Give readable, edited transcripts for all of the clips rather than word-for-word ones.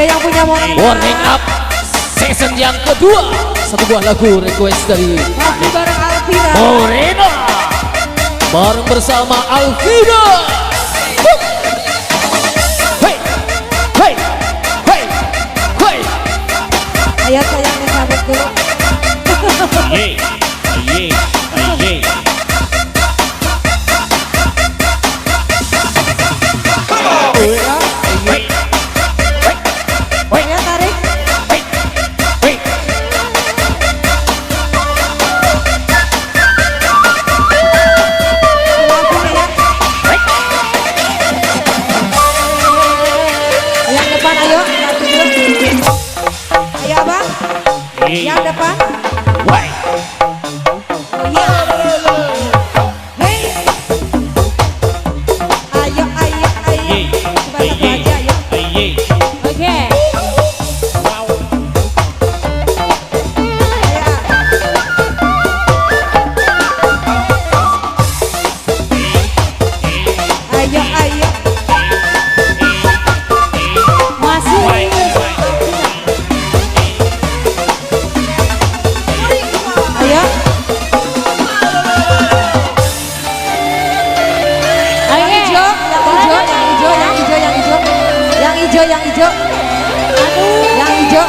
Ayo yang punya warning up season yang kedua. Satu buah lagu request dari masih bareng Alvira Moreno bareng bersama Alvira. Hey, hey, hey, hey. Ayo sayang disambut dulu. Aye, aye, aye. Ayo tarik. Yang depan ayo, satu dulu. Ayo abang, yang depan. Why? Iya. Hei. Ayo, ayo, ayo. Coba satu aja, ayo. Aye. Oke. Wow. Ayo, ayo. Masih. Why? Ayo. Yang hijau, yang hijau, yang hijau, yang hijau, yang hijau, yang hijau, yang hijau.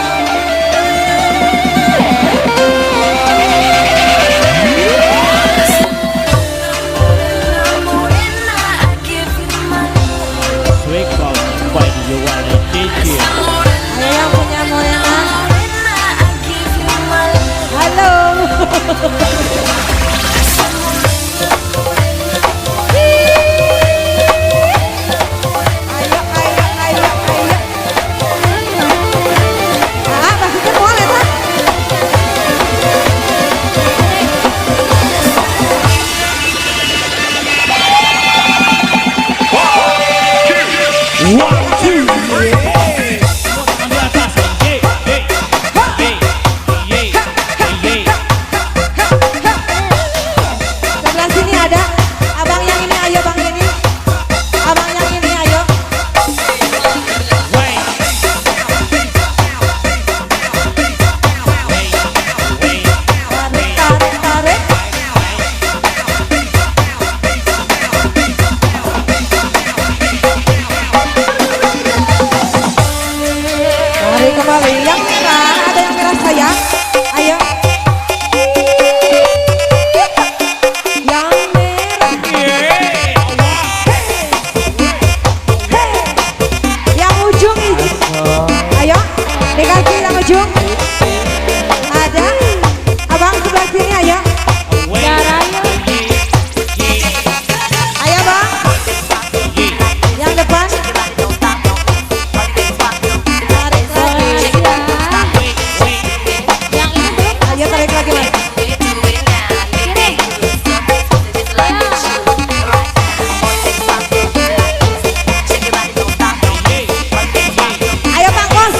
Wake up, why do you wanna change it? Ayo yang punya Morena. Halo. Ayo, ayo, ayo, ayo. Ah, maksudnya mau leta? One, two, three. Di atas. Hey, hey, hey, hey, hey. Sebelah sini ada. Abang yang ini ayo, bang ini. Abang yang ini ayo. Why? Wait, Tarik, tarik, tarik. Tarik kembali. Yang merah, ada yang merah sayang. Ayo. Yang merah. Yang ujung ini. Ayo, dikasih yang ujung. Ada. Abang sebelah sini ayo. Ayo bang. Yang depan. Tarik lagi. Ayo tarik lagi mas. Ayo bang bos.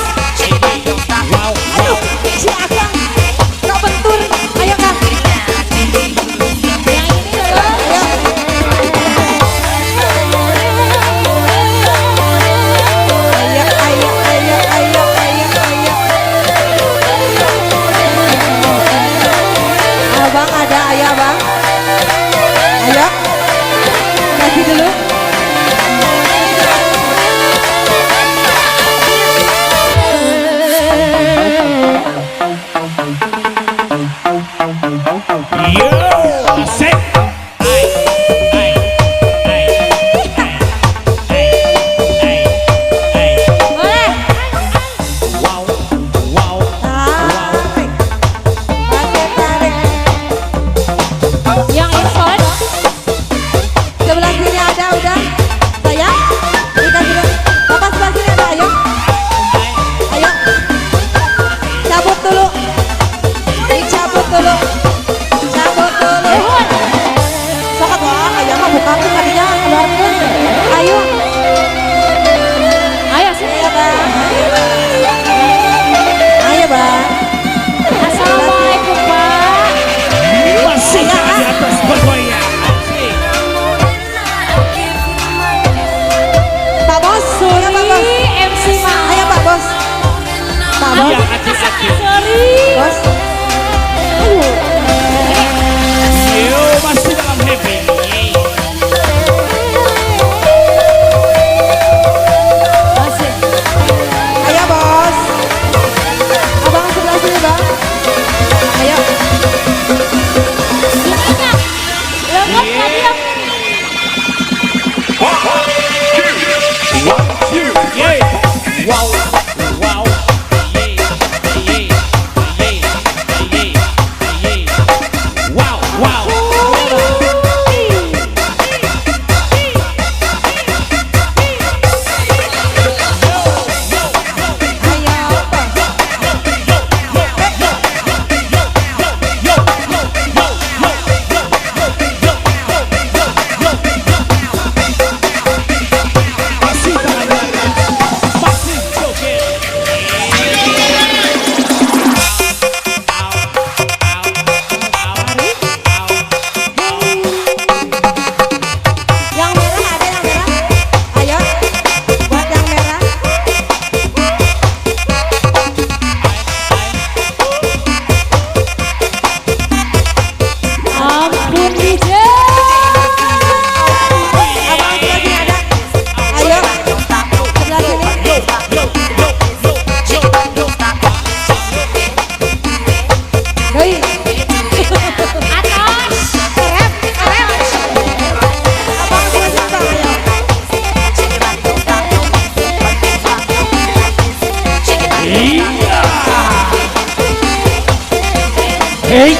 Hey,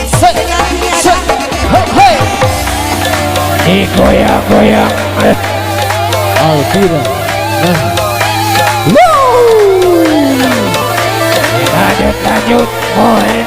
set, Dekat sini ada. set, hey, Digoyang-goyang. Alvira. Nah, Lanjut, lanjut. Moin.